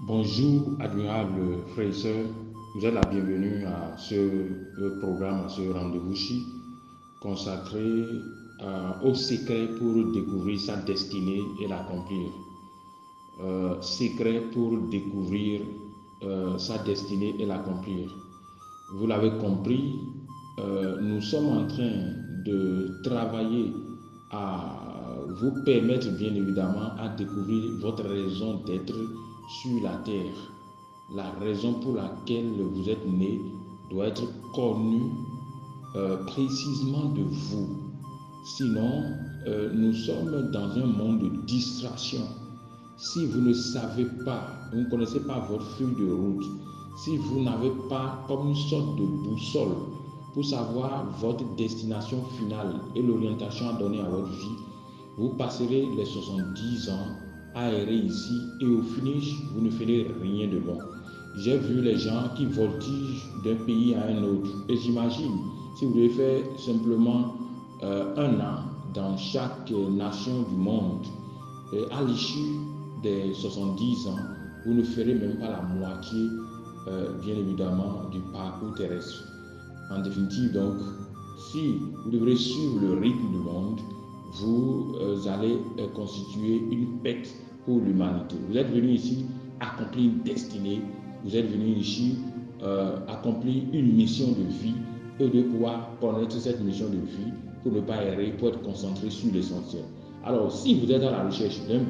Bonjour, admirables frères et sœurs. Vous êtes la bienvenue à ce programme, à ce rendez-vous-ci consacré au secret pour découvrir sa destinée et l'accomplir. Secret pour découvrir sa destinée et l'accomplir. Vous l'avez compris, nous sommes en train de travailler à vous permettre bien évidemment à découvrir votre raison d'être sur la terre. La raison pour laquelle vous êtes né doit être connue précisément de vous. Sinon, nous sommes dans un monde de distraction. Si vous ne savez pas, vous ne connaissez pas votre feuille de route, si vous n'avez pas comme une sorte de boussole pour savoir votre destination finale et l'orientation à donner à votre vie, vous passerez les 70 ans à errer ici et au finish, vous ne ferez rien de bon. J'ai vu les gens qui voltigent d'un pays à un autre et j'imagine, si vous devez faire simplement un an dans chaque nation du monde, à l'issue des 70 ans, vous ne ferez même pas la moitié, bien évidemment, du parcours terrestre. En définitive, donc, si vous devrez suivre le rythme du monde, vous allez constituer une perte pour l'humanité. Vous êtes venu ici accomplir une destinée, vous êtes venu ici accomplir une mission de vie et de pouvoir connaître cette mission de vie pour ne pas errer, pour être concentré sur l'essentiel. Alors, si vous êtes à la recherche d'un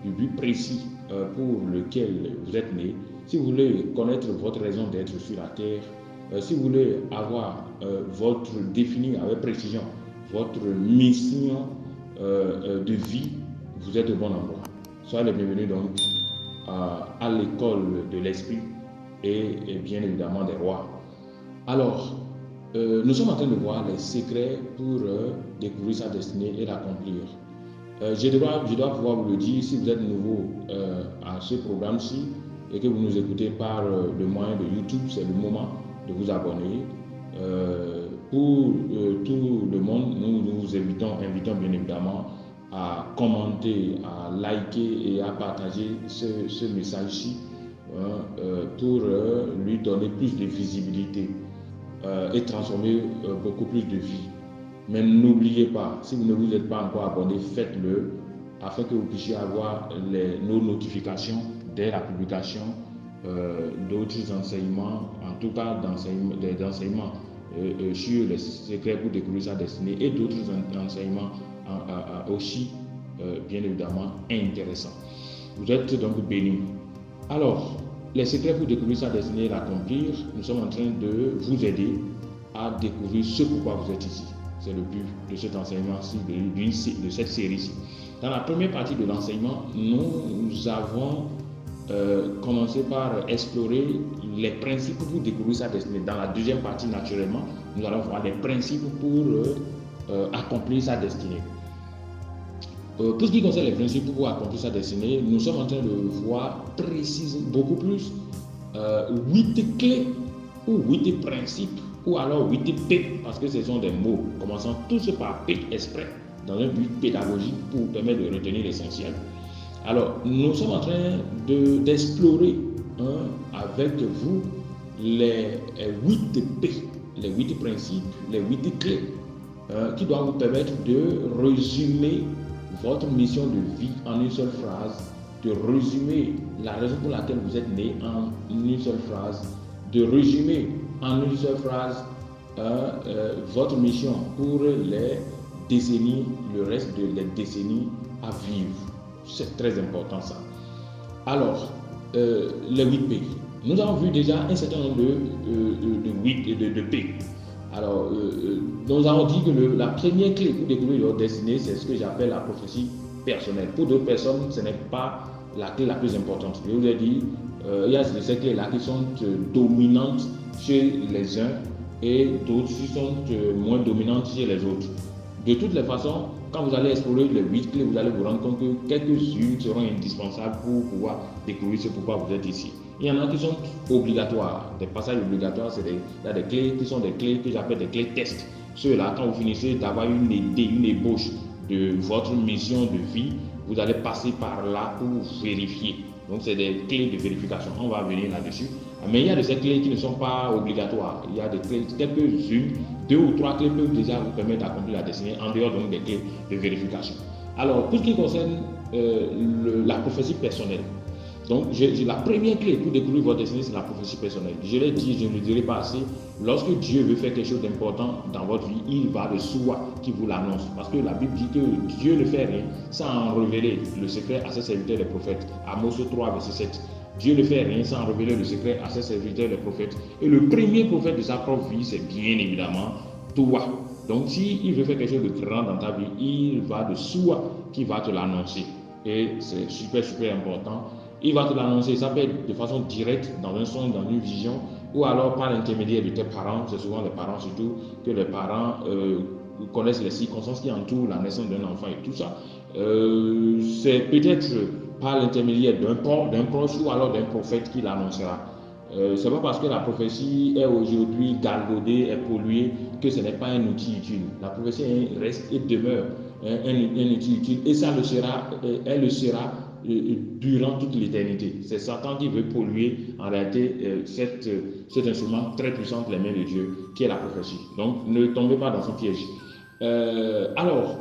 but précis pour lequel vous êtes né, si vous voulez connaître votre raison d'être sur la terre, si vous voulez avoir définir avec précision votre mission de vie, vous êtes au bon endroit. Soyez les bienvenus donc à l'école de l'esprit et bien évidemment des rois. Alors, nous sommes en train de voir les secrets pour découvrir sa destinée et l'accomplir. Je dois pouvoir vous le dire, si vous êtes nouveau à ce programme-ci et que vous nous écoutez par le moyen de YouTube, c'est le moment de vous abonner. Pour tout le monde, nous vous invitons bien évidemment à commenter, à liker et à partager ce message-ci pour lui donner plus de visibilité et transformer beaucoup plus de vie. Mais n'oubliez pas, si vous ne vous êtes pas encore abonné, faites-le afin que vous puissiez avoir nos notifications dès la publication d'autres enseignements, en tout cas des enseignements sur les secrets pour découvrir sa destinée et d'autres enseignements aussi bien évidemment intéressants. Vous êtes donc bénis. Alors, les secrets pour découvrir sa destinée et l'accomplir, nous sommes en train de vous aider à découvrir ce pourquoi vous êtes ici. C'est le but de cet enseignement-ci, de cette série-ci. Dans la première partie de l'enseignement, nous avons commencé par explorer les principes pour découvrir sa destinée. Dans la deuxième partie, naturellement, nous allons voir les principes pour accomplir sa destinée. Pour ce qui concerne les principes pour accomplir sa destinée, nous sommes en train de voir précisément beaucoup plus 8 clés ou 8 principes ou alors 8 P, parce que ce sont des mots, commençant tous par P exprès, dans un but pédagogique pour permettre de retenir l'essentiel. Alors, nous sommes en train d'explorer avec vous les 8 P, les 8 principes, les 8 clés qui doivent vous permettre de résumer votre mission de vie en une seule phrase, de résumer la raison pour laquelle vous êtes né en une seule phrase, de résumer en une seule phrase votre mission pour les décennies, le reste des décennies à vivre. C'est très important ça. Alors, les 8 P. Nous avons vu déjà un certain nombre de P. Alors, nous avons dit que la première clé pour découvrir leur destinée, c'est ce que j'appelle la prophétie personnelle. Pour d'autres personnes, ce n'est pas la clé la plus importante. Je vous ai dit, il y a ces clés-là qui sont dominantes chez les uns et d'autres qui sont moins dominantes chez les autres. De toutes les façons, quand vous allez explorer les 8 clés, vous allez vous rendre compte que quelques-unes seront indispensables pour pouvoir découvrir ce pourquoi vous êtes ici. Il y en a qui sont obligatoires, des passages obligatoires, il y a des clés qui sont des clés que j'appelle des clés tests. Ceux-là, quand vous finissez d'avoir une idée, une ébauche de votre mission de vie, vous allez passer par là pour vérifier. Donc, c'est des clés de vérification. On va venir là-dessus. Mais il y a de ces clés qui ne sont pas obligatoires. Il y a des clés, quelques-unes, 2 ou 3 clés peuvent déjà vous permettre d'accomplir la destinée en dehors donc des clés de vérification. Alors, pour ce qui concerne la prophétie personnelle, donc la première clé pour découvrir votre destinée, c'est la prophétie personnelle. Je l'ai dit, je ne le dirai pas assez. Lorsque Dieu veut faire quelque chose d'important dans votre vie, il va de soi qui vous l'annonce. Parce que la Bible dit que Dieu ne fait rien sans en révéler le secret à ses serviteurs les prophètes. Amos 3, verset 7. Dieu ne fait rien sans révéler le secret à ses serviteurs les prophètes. Et le premier prophète de sa propre vie, c'est bien évidemment toi. Donc, s'il veut faire quelque chose de grand dans ta vie, il va de soi qui va te l'annoncer. Et c'est super, super important. Il va te l'annoncer, ça peut être de façon directe, dans un son, dans une vision, ou alors par l'intermédiaire de tes parents. C'est souvent les parents surtout, que les parents connaissent les circonstances qui entourent la naissance d'un enfant et tout ça. C'est peut-être par l'intermédiaire d'un proche ou alors d'un prophète qui l'annoncera. C'est pas parce que la prophétie est aujourd'hui galvaudée, est polluée, que ce n'est pas un outil utile. La prophétie reste et demeure un outil utile, et ça le sera, elle le sera durant toute l'éternité. C'est Satan qui veut polluer en réalité cet instrument très puissant entre les mains de Dieu, qui est la prophétie. Donc ne tombez pas dans ce piège. Alors,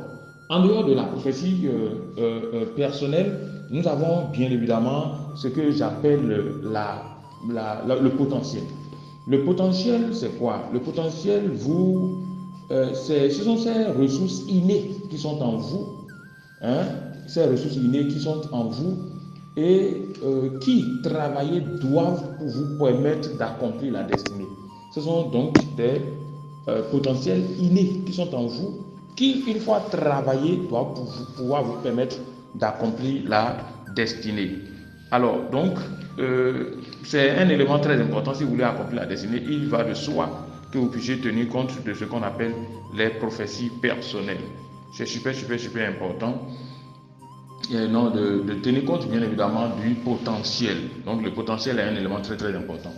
en dehors de la prophétie personnelle, nous avons bien évidemment ce que j'appelle le potentiel. Le potentiel, c'est quoi? Le potentiel, ce sont ces ressources innées qui sont en vous, ces ressources innées qui sont en vous et qui, travailler, doivent vous permettre d'accomplir la destinée. Ce sont donc des potentiels innés qui sont en vous, qui, une fois travaillés, doivent pouvoir vous permettre d'accomplir la destinée. Alors, donc, c'est un élément très important. Si vous voulez accomplir la destinée, il va de soi que vous puissiez tenir compte de ce qu'on appelle les prophéties personnelles. C'est super, super, super important. Et non, de tenir compte, bien évidemment, du potentiel. Donc, le potentiel est un élément très, très important.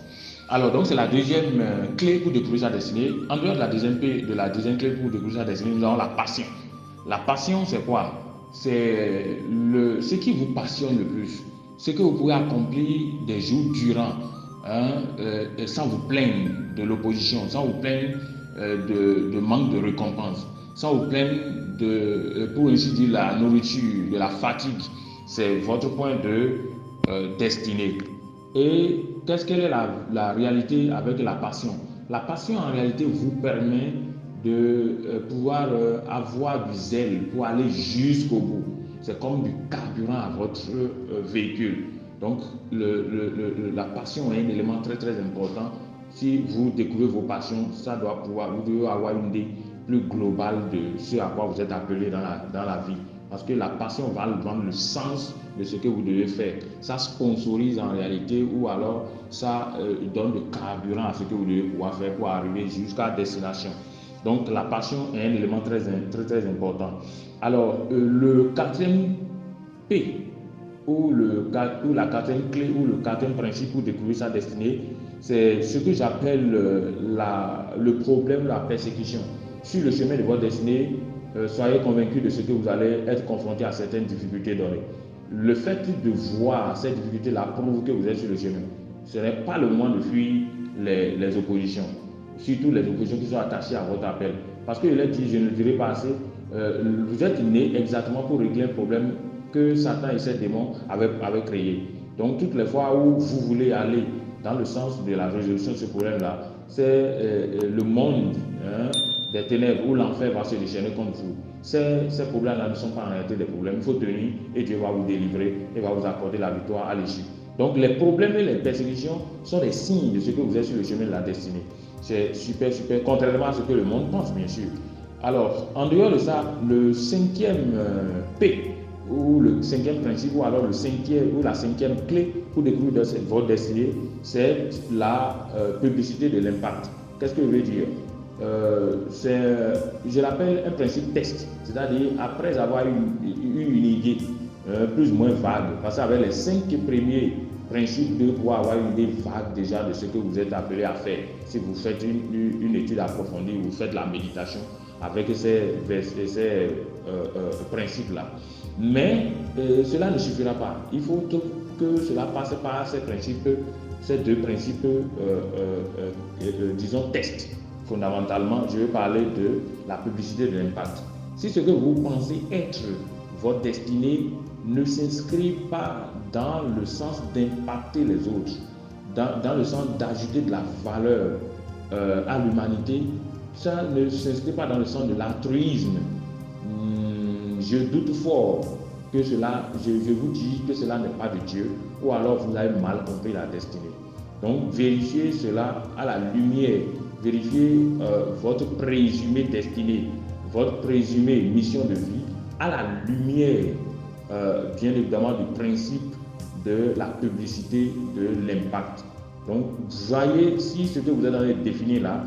Alors, donc, c'est la deuxième clé pour découvrir sa destinée. En dehors de la deuxième clé pour découvrir sa destinée, nous avons la passion. La passion, c'est quoi? C'est ce qui vous passionne le plus. Ce que vous pouvez accomplir des jours durant, sans vous plaindre de l'opposition, sans vous plaindre de manque de récompense, sans vous plaindre pour ainsi dire, la nourriture, de la fatigue. C'est votre point de destinée. Et quelle est la réalité avec la passion? La passion, en réalité, vous permet de pouvoir avoir du zèle pour aller jusqu'au bout. C'est comme du carburant à votre véhicule. Donc, la passion est un élément très, très important. Si vous découvrez vos passions, vous devez avoir une idée plus globale de ce à quoi vous êtes appelé dans la vie. Parce que la passion va vendre le sens de ce que vous devez faire. Ça sponsorise en réalité, ou alors ça donne le carburant à ce que vous devez pouvoir faire pour arriver jusqu'à destination. Donc la passion est un élément très, très, très important. Alors le quatrième P, ou la quatrième clé, ou le quatrième principe pour découvrir sa destinée, c'est ce que j'appelle le problème de la persécution. Sur le chemin de votre destinée, soyez convaincus de ce que vous allez être confronté à certaines difficultés données. Le fait de voir ces difficultés-là prouve que vous êtes sur le chemin. Ce n'est pas le moment de fuir les oppositions, surtout les oppositions qui sont attachées à votre appel. Parce que je l'ai dit, je ne le dirai pas assez, vous êtes né exactement pour régler un problème que Satan et ses démons avaient créé. Donc toutes les fois où vous voulez aller dans le sens de la résolution de ce problème-là, c'est le monde des ténèbres où l'enfer va se déchaîner contre vous. Ces problèmes-là ne sont pas en réalité des problèmes. Il faut tenir et Dieu va vous délivrer et va vous accorder la victoire à l'issue. Donc les problèmes et les persécutions sont des signes de ce que vous êtes sur le chemin de la destinée. C'est super, super, contrairement à ce que le monde pense, bien sûr. Alors, en dehors de ça, le cinquième P, ou le cinquième principe, ou alors la cinquième clé pour découvrir votre destinée, c'est la publicité de l'impact. Qu'est-ce que je veux dire? Je l'appelle un principe test, c'est-à-dire après avoir eu une idée plus ou moins vague, parce qu'avec les 5 premiers principes de pouvoir avoir une idée vague déjà de ce que vous êtes appelé à faire. Si vous faites une étude approfondie, vous faites la méditation avec ces principes-là. Mais cela ne suffira pas. Il faut que cela passe par ces principes, ces deux principes, disons, tests. Fondamentalement, je vais parler de la publicité de l'impact. Si ce que vous pensez être votre destinée ne s'inscrit pas dans le sens d'impacter les autres, dans le sens d'ajouter de la valeur à l'humanité, ça ne s'inscrit pas dans le sens de l'altruisme. Je doute fort que cela, je vous dis que cela n'est pas de Dieu, ou alors vous avez mal compris la destinée. Donc vérifiez cela à la lumière, vérifiez votre présumé destinée, votre présumé mission de vie à la lumière, bien évidemment, du principe de la publicité de l'impact. Donc voyez si ce que vous êtes en train de définir là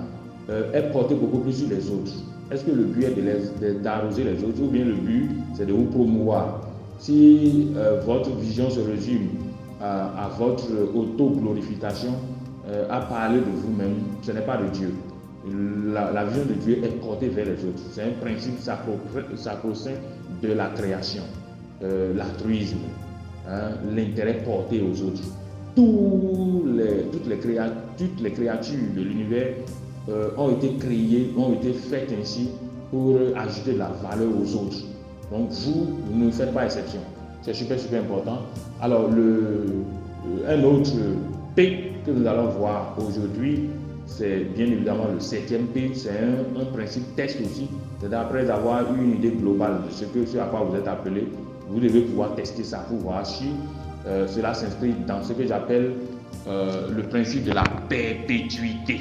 est porté beaucoup plus sur les autres. Est-ce que le but est d'arroser les autres ou bien le but c'est de vous promouvoir? Si votre vision se résume à votre auto-glorification, à parler de vous-même, ce n'est pas de Dieu. La vision de Dieu est portée vers les autres. C'est un principe sacro-saint de la création, l'altruisme, l'intérêt porté aux autres. Toutes les créatures de l'univers ont été créées, ont été faites ainsi pour ajouter de la valeur aux autres. Donc vous ne faites pas exception. C'est super important. Alors un autre P que nous allons voir aujourd'hui, c'est bien évidemment le 7e P. C'est un principe test aussi. C'est après avoir eu une idée globale de ce à quoi vous êtes appelé, vous devez pouvoir tester ça pour voir si cela s'inscrit dans ce que j'appelle le principe de la perpétuité.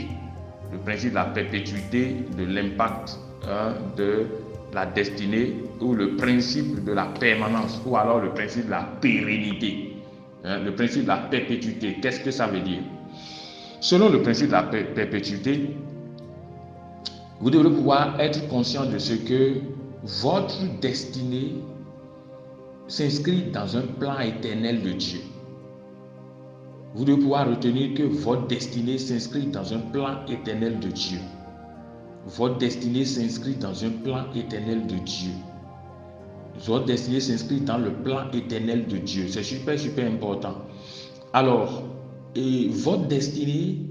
Le principe de la perpétuité, de l'impact de la destinée, ou le principe de la permanence, ou alors le principe de la pérennité. Le principe de la perpétuité, qu'est-ce que ça veut dire? Selon le principe de la perpétuité, vous devez pouvoir être conscient de ce que votre destinée s'inscrit dans un plan éternel de Dieu. Vous devez pouvoir retenir que votre destinée s'inscrit dans un plan éternel de Dieu. Votre destinée s'inscrit dans un plan éternel de Dieu. Votre destinée s'inscrit dans le plan éternel de Dieu. C'est super important. Alors, votre destinée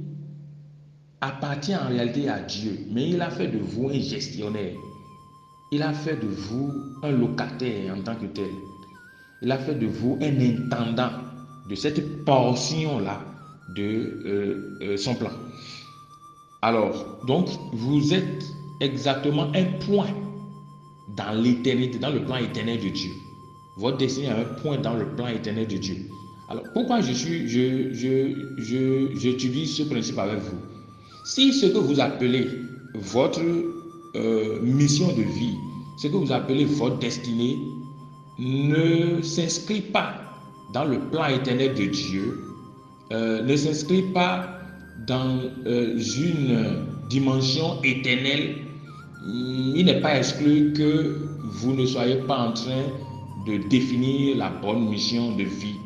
appartient en réalité à Dieu, mais il a fait de vous un gestionnaire. Il a fait de vous un locataire en tant que tel. Il a fait de vous un intendant de cette portion-là de son plan. Alors, donc, vous êtes exactement un point dans l'éternité, dans le plan éternel de Dieu. Votre destinée est un point dans le plan éternel de Dieu. Alors, pourquoi j'utilise ce principe avec vous? Si ce que vous appelez votre mission de vie, ce que vous appelez votre destinée, ne s'inscrit pas dans le plan éternel de Dieu, ne s'inscrit pas dans une dimension éternelle, il n'est pas exclu que vous ne soyez pas en train de définir la bonne mission de vie.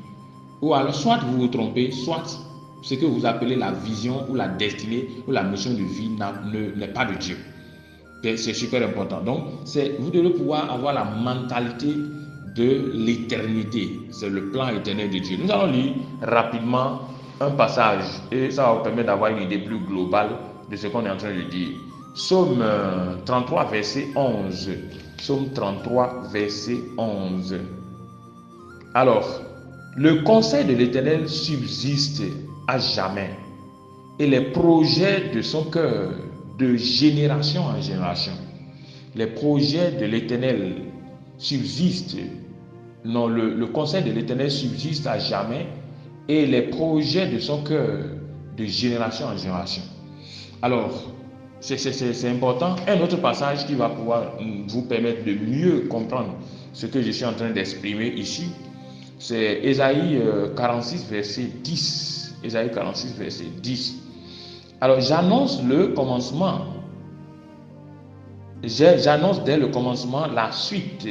Ou alors, soit vous vous trompez, soit ce que vous appelez la vision ou la destinée ou la mission de vie n'est pas de Dieu. C'est super important. Donc, vous devez pouvoir avoir la mentalité de l'éternité. C'est le plan éternel de Dieu. Nous allons lire rapidement un passage et ça va vous permettre d'avoir une idée plus globale de ce qu'on est en train de dire. Psaume 33, verset 11. Psaume 33, verset 11. Alors, le conseil de l'Éternel subsiste à jamais et les projets de son cœur de génération en génération. Les projets de l'Éternel subsistent. Non, le conseil de l'Éternel subsiste à jamais et les projets de son cœur de génération en génération. Alors, c'est important. Un autre passage qui va pouvoir vous permettre de mieux comprendre ce que je suis en train d'exprimer ici, c'est Ésaïe 46, verset 10. Ésaïe 46, verset 10. Alors, j'annonce le commencement. J'annonce dès le commencement la suite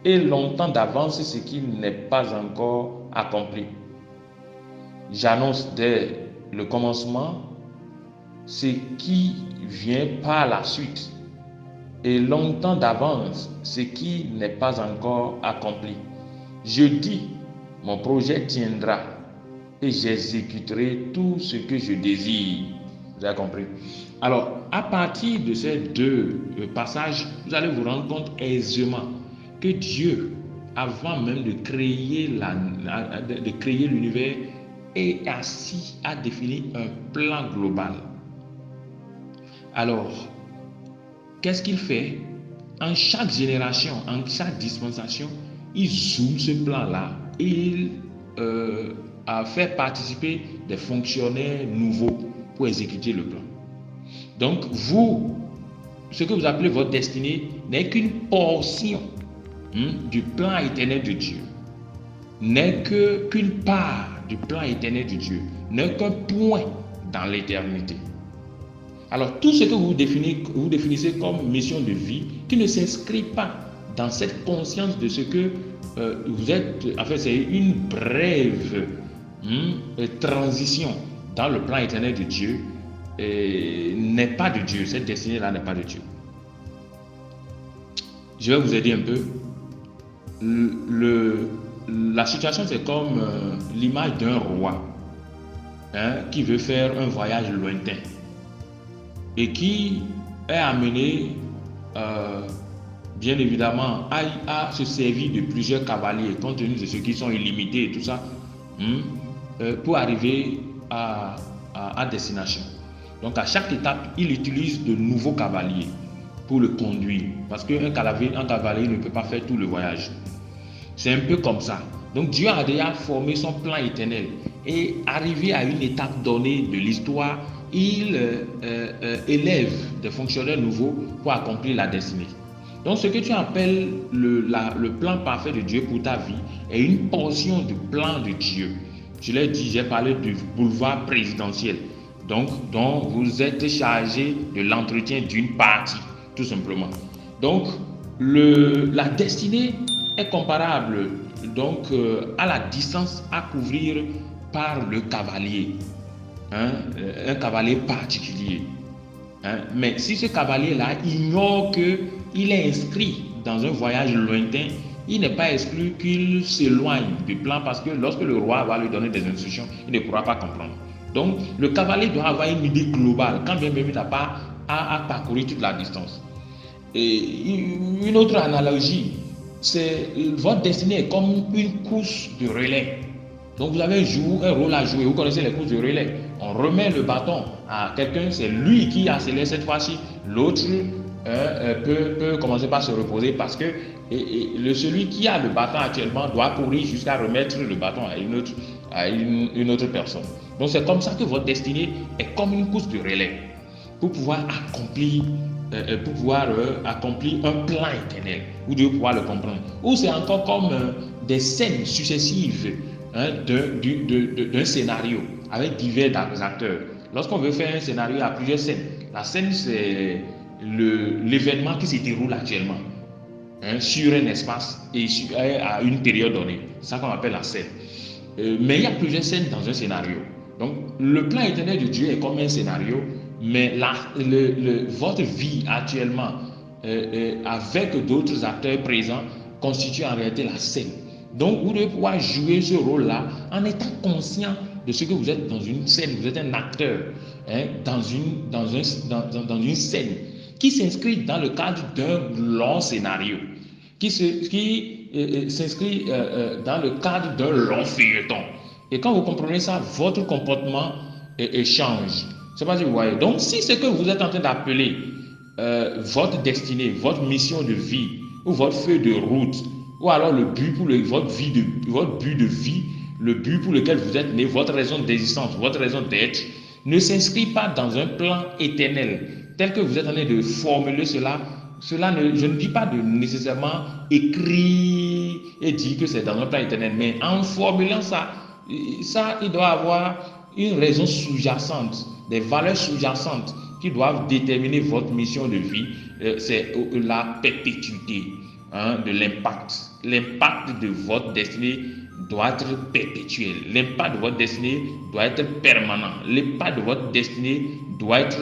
et longtemps d'avance ce qui n'est pas encore accompli. J'annonce dès le commencement ce qui vient par la suite. et longtemps d'avance ce qui n'est pas encore accompli. Je dis, mon projet tiendra et j'exécuterai tout ce que je désire. Vous avez compris? Alors, à partir de ces deux passages, vous allez vous rendre compte aisément que Dieu, avant même de créer l'univers, est assis à définir un plan global. Alors, qu'est-ce qu'il fait? En chaque génération, en chaque dispensation, il zoome ce plan-là et il a fait participer des fonctionnaires nouveaux pour exécuter le plan. Donc, vous, ce que vous appelez votre destinée n'est qu'une portion du plan éternel de Dieu, n'est qu'une part du plan éternel de Dieu, n'est qu'un point dans l'éternité. Alors, tout ce que vous définissez comme mission de vie, qui ne s'inscrit pas dans cette conscience de ce que vous êtes, en fait, c'est une brève transition dans le plan éternel de Dieu, n'est pas de Dieu. Cette destinée-là n'est pas de Dieu. Je vais vous aider un peu. La situation, c'est comme l'image d'un roi qui veut faire un voyage lointain et qui est amené, bien évidemment, à se servir de plusieurs cavaliers, compte tenu de ceux qui sont illimités et tout ça, pour arriver à destination. Donc, à chaque étape, il utilise de nouveaux cavaliers pour le conduire, parce qu'un cavalier ne peut pas faire tout le voyage. C'est un peu comme ça. Donc, Dieu a déjà formé son plan éternel et arrivé à une étape donnée de l'histoire, il élève des fonctionnaires nouveaux pour accomplir la destinée. Donc, ce que tu appelles le plan parfait de Dieu pour ta vie est une portion du plan de Dieu. Je l'ai dit, j'ai parlé du boulevard présidentiel. Donc, dont vous êtes chargé de l'entretien d'une partie, tout simplement. Donc, la destinée est comparable donc, à la distance à couvrir par le cavalier, un cavalier particulier. Mais si ce cavalier-là ignore qu'il est inscrit dans un voyage lointain, il n'est pas exclu qu'il s'éloigne du plan, parce que lorsque le roi va lui donner des instructions, il ne pourra pas comprendre. Donc, le cavalier doit avoir une idée globale, quand bien même il n'a pas à parcourir toute la distance. Et une autre analogie, c'est votre destinée est comme une course de relais. Donc, vous avez un rôle à jouer. Vous connaissez les courses de relais. On remet le bâton à quelqu'un, c'est lui qui accélère cette fois-ci. L'autre peut commencer par se reposer, parce que celui qui a le bâton actuellement doit courir jusqu'à remettre le bâton à une autre personne. Donc, c'est comme ça que votre destinée est comme une course de relais pour pouvoir accomplir un plan éternel. Vous devez pouvoir le comprendre. Ou c'est encore comme des scènes successives d'un scénario avec divers acteurs. Lorsqu'on veut faire un scénario, il y a plusieurs scènes. La scène, c'est l'événement qui se déroule actuellement sur un espace et à une période donnée. C'est ça qu'on appelle la scène. Mais il y a plusieurs scènes dans un scénario. Donc, le plan éternel de Dieu est comme un scénario, mais votre vie actuellement, avec d'autres acteurs présents, constitue en réalité la scène. Donc, vous devez pouvoir jouer ce rôle-là en étant conscient de ce que vous êtes dans une scène. Vous êtes un acteur dans une scène qui s'inscrit dans le cadre d'un long scénario, qui s'inscrit dans le cadre d'un long feuilleton. Et quand vous comprenez ça, votre comportement change. C'est pas si vous voyez. Donc, si ce que vous êtes en train d'appeler votre destinée, votre mission de vie, ou votre feuille de route, ou alors le but pour votre but de vie, le but pour lequel vous êtes né, votre raison d'existence, votre raison d'être, ne s'inscrit pas dans un plan éternel, tel que vous êtes en train de formuler cela, je ne dis pas de nécessairement écrire et dire que c'est dans un plan éternel, mais en formulant ça, il doit avoir une raison sous-jacente, des valeurs sous-jacentes qui doivent déterminer votre mission de vie. C'est la perpétuité de l'impact. L'impact de votre destinée doit être perpétuel. L'impact de votre destinée doit être permanent. L'impact de votre destinée doit être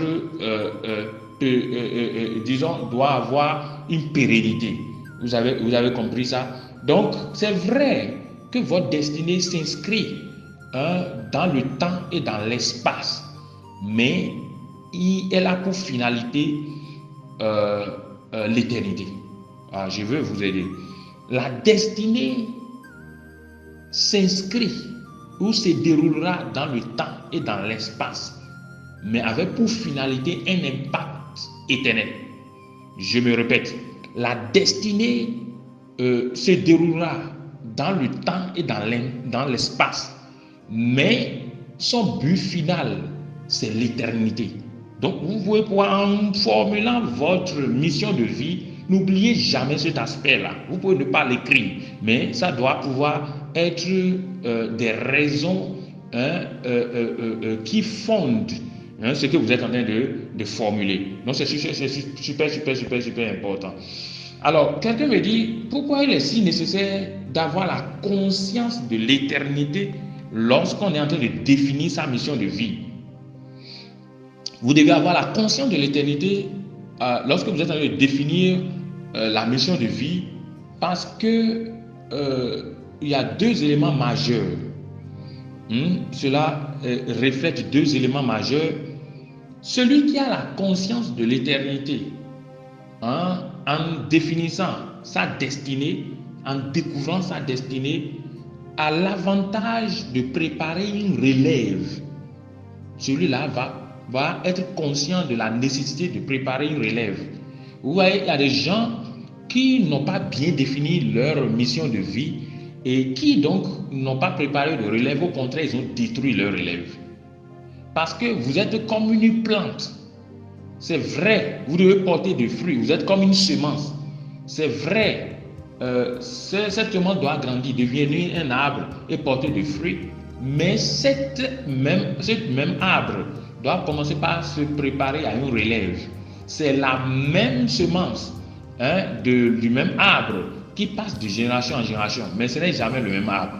disons, doit avoir une pérennité. Vous avez compris ça? Donc, c'est vrai que votre destinée s'inscrit dans le temps et dans l'espace, mais elle a pour finalité l'éternité. Je veux vous aider. La destinée s'inscrit ou se déroulera dans le temps et dans l'espace, mais avec pour finalité un impact éternel. Je me répète, la destinée se déroulera dans le temps et dans l'espace, mais son but final, c'est l'éternité. Donc, vous pouvez, en formulant votre mission de vie, n'oubliez jamais cet aspect-là. Vous pouvez ne pas l'écrire, mais ça doit pouvoir être des raisons qui fondent ce que vous êtes en train de formuler. Donc, c'est super important. Alors, quelqu'un me dit, pourquoi il est si nécessaire d'avoir la conscience de l'éternité lorsqu'on est en train de définir sa mission de vie? Vous devez avoir la conscience de l'éternité lorsque vous êtes en train de définir la mission de vie, parce que il y a deux éléments majeurs. Cela reflète deux éléments majeurs. Celui qui a la conscience de l'éternité, en définissant sa destinée, en découvrant sa destinée, a l'avantage de préparer une relève. Celui-là va être conscient de la nécessité de préparer une relève. Vous voyez, il y a des gens qui n'ont pas bien défini leur mission de vie et qui donc n'ont pas préparé de relève. Au contraire, ils ont détruit leur relève. Parce que vous êtes comme une plante. C'est vrai, vous devez porter des fruits. Vous êtes comme une semence. C'est vrai, cette semence doit grandir, devenir un arbre et porter des fruits. Mais cette même arbre doit commencer par se préparer à une relève. C'est la même semence du même arbre qui passe de génération en génération, mais ce n'est jamais le même arbre.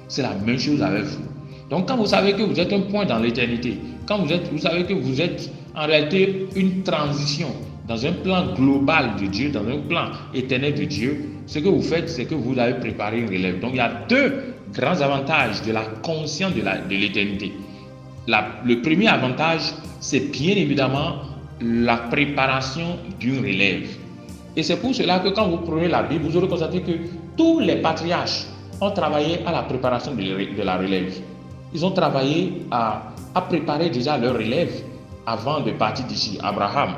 C'est la même chose avec vous. Donc quand vous savez que vous êtes un point dans l'éternité, quand vous savez que vous êtes en réalité une transition dans un plan global de Dieu, dans un plan éternel de Dieu, ce que vous faites, c'est que vous avez préparé une relève. Donc il y a deux grands avantages de la conscience de l'éternité. Le premier avantage, c'est bien évidemment la préparation d'une relève. Et c'est pour cela que quand vous prenez la Bible, vous aurez constaté que tous les patriarches ont travaillé à la préparation de la relève. Ils ont travaillé à préparer déjà leur relève avant de partir d'ici. Abraham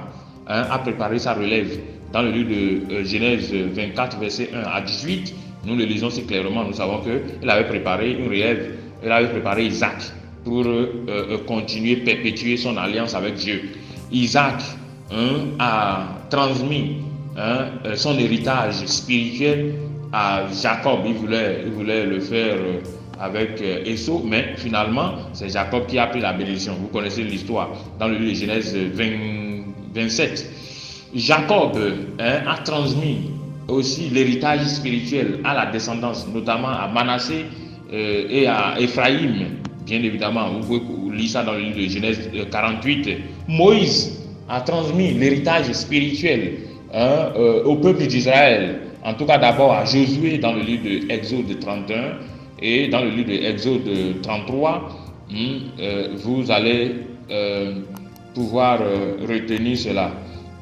a préparé sa relève. Dans le livre de Genèse 24, verset 1 à 18, nous le lisons si clairement, nous savons qu'il avait préparé une relève. Il avait préparé Isaac pour continuer, perpétuer son alliance avec Dieu. Isaac a transmis son héritage spirituel à Jacob. Il voulait le faire avec Esau, mais finalement, c'est Jacob qui a pris la bénédiction. Vous connaissez l'histoire dans le livre de Genèse 27. Jacob a transmis aussi l'héritage spirituel à la descendance, notamment à Manassé et à Ephraïm. Bien évidemment, vous pouvez lire ça dans le livre de Genèse 48. Moïse a transmis l'héritage spirituel au peuple d'Israël, en tout cas d'abord à Josué dans le livre de Exode 31 et dans le livre de Exode 33, vous allez pouvoir retenir cela.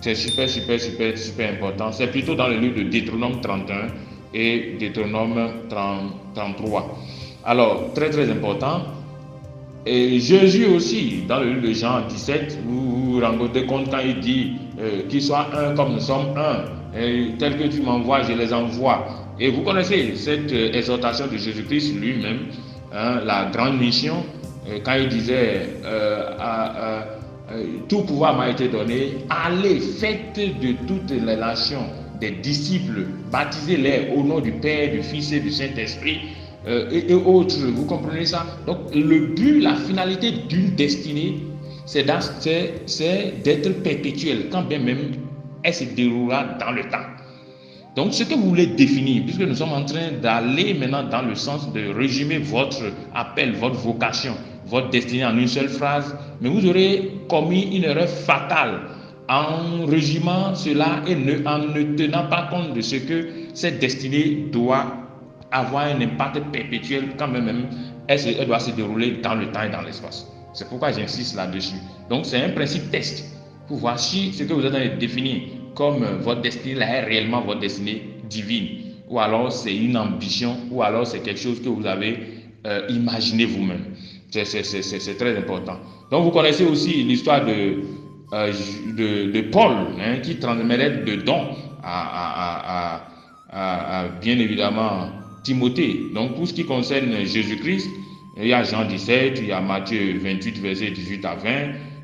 C'est super important. C'est plutôt dans le livre de Deutéronome 31 et Deutéronome 33. Alors, très important. Et Jésus aussi, dans le livre de Jean 17, vous vous rendez compte quand il dit qu'ils soient un comme nous sommes un, et tel que tu m'envoies, je les envoie. Et vous connaissez cette exhortation de Jésus-Christ lui-même, la grande mission, quand il disait tout pouvoir m'a été donné, allez, faites de toutes les nations des disciples, baptisez-les au nom du Père, du Fils et du Saint-Esprit. Et autres, vous comprenez ça? Donc le but, la finalité d'une destinée, c'est d'être perpétuelle, quand bien même elle se déroulera dans le temps. Donc ce que vous voulez définir, puisque nous sommes en train d'aller maintenant dans le sens de résumer votre appel, votre vocation, votre destinée en une seule phrase, mais vous aurez commis une erreur fatale en résumant cela et en ne tenant pas compte de ce que cette destinée doit avoir un impact perpétuel quand même elle doit se dérouler dans le temps et dans l'espace. C'est pourquoi j'insiste là-dessus. Donc c'est un principe test pour voir si ce que vous êtes en train de définir comme votre destinée là est réellement votre destinée divine, ou alors c'est une ambition, ou alors c'est quelque chose que vous avez imaginé vous-même. C'est très important. Donc vous connaissez aussi l'histoire de Paul, qui transmettait de dons à bien évidemment Timothée. Donc pour ce qui concerne Jésus-Christ, il y a Jean 17, il y a Matthieu 28, verset 18 à 20,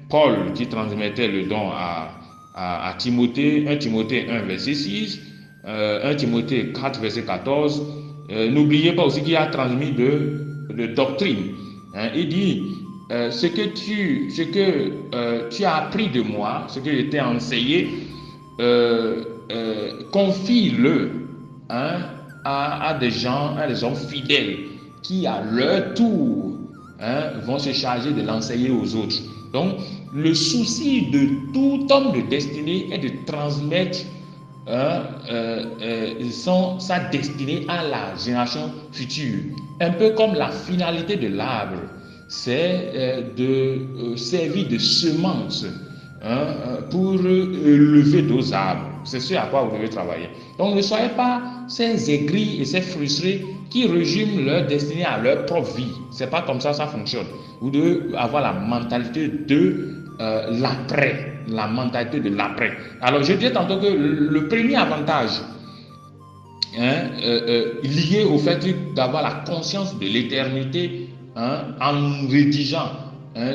Paul qui transmettait le don à Timothée, 1 Timothée 1, verset 6, 1 Timothée 4, verset 14. N'oubliez pas aussi qu'il a transmis de doctrine. Il dit, ce que tu as appris de moi, ce que je t'ai enseigné, confie-le à des gens, à des hommes fidèles qui à leur tour vont se charger de l'enseigner aux autres. Donc le souci de tout homme de destinée est de transmettre sa destinée à la génération future. Un peu comme la finalité de l'arbre, c'est de servir de semence pour lever d'autres arbres. C'est ce à quoi vous devez travailler. Donc ne soyez pas ces aigris et ces frustrés qui résument leur destinée à leur propre vie. C'est pas comme ça fonctionne. Vous devez avoir la mentalité de l'après. La mentalité de l'après. Alors je disais tantôt que le premier avantage lié au fait d'avoir la conscience de l'éternité en rédigeant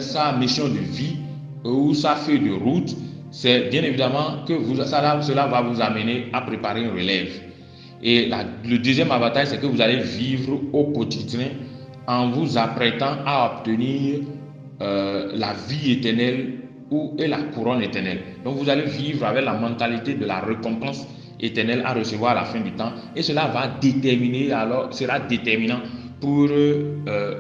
sa mission de vie ou sa feuille de route, c'est bien évidemment que cela va vous amener à préparer une relève. Et le deuxième avantage, c'est que vous allez vivre au quotidien en vous apprêtant à obtenir la vie éternelle et la couronne éternelle. Donc vous allez vivre avec la mentalité de la récompense éternelle à recevoir à la fin du temps, et cela sera déterminant pour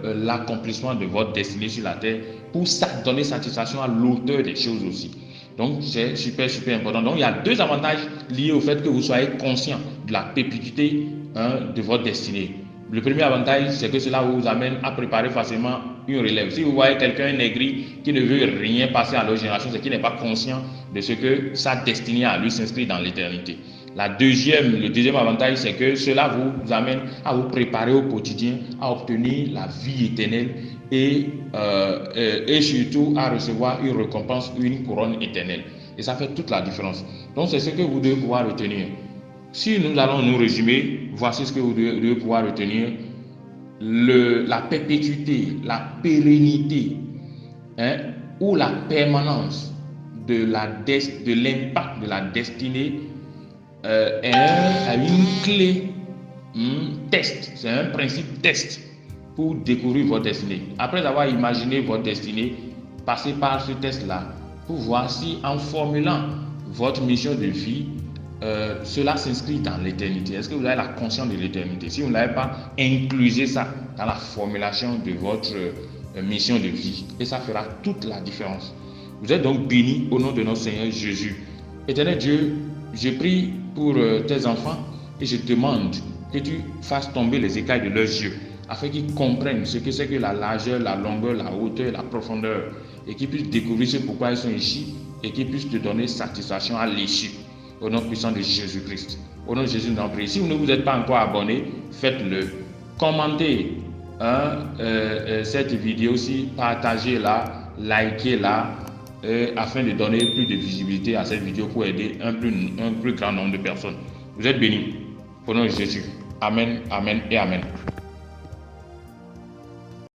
l'accomplissement de votre destinée sur la terre, pour donner satisfaction à l'auteur des choses aussi. Donc c'est super important. Donc il y a deux avantages liés au fait que vous soyez conscient de la perpétuité de votre destinée. Le premier avantage, c'est que cela vous amène à préparer facilement une relève. Si vous voyez quelqu'un aigri qui ne veut rien passer à leur génération, c'est qu'il n'est pas conscient de ce que sa destinée à lui s'inscrit dans l'éternité. Le deuxième avantage, c'est que cela vous amène à vous préparer au quotidien à obtenir la vie éternelle et surtout à recevoir une récompense, une couronne éternelle. Et ça fait toute la différence. Donc c'est ce que vous devez pouvoir retenir. Si nous allons nous résumer, voici ce que vous devez pouvoir retenir. La perpétuité, la pérennité ou la permanence de l'impact de la destinée est une clé test. C'est un principe test pour découvrir votre destinée. Après avoir imaginé votre destinée, passez par ce test-là pour voir si en formulant votre mission de vie, cela s'inscrit dans l'éternité. Est-ce que vous avez la conscience de l'éternité? Si vous n'avez pas, inclusez ça dans la formulation de votre mission de vie, et ça fera toute la différence. Vous êtes donc bénis au nom de notre Seigneur Jésus. Éternel Dieu, je prie pour tes enfants et je demande que tu fasses tomber les écailles de leurs yeux afin qu'ils comprennent ce que c'est que la largeur, la longueur, la hauteur, la profondeur, et qu'ils puissent découvrir ce pourquoi ils sont ici et qu'ils puissent te donner satisfaction à l'issue. Au nom puissant de Jésus-Christ. Au nom de Jésus, nous en prions. Si vous ne vous êtes pas encore abonné, faites-le. Commentez cette vidéo-ci, partagez-la, likez-la, afin de donner plus de visibilité à cette vidéo pour aider un plus grand nombre de personnes. Vous êtes bénis. Au nom de Jésus. Amen, amen et amen.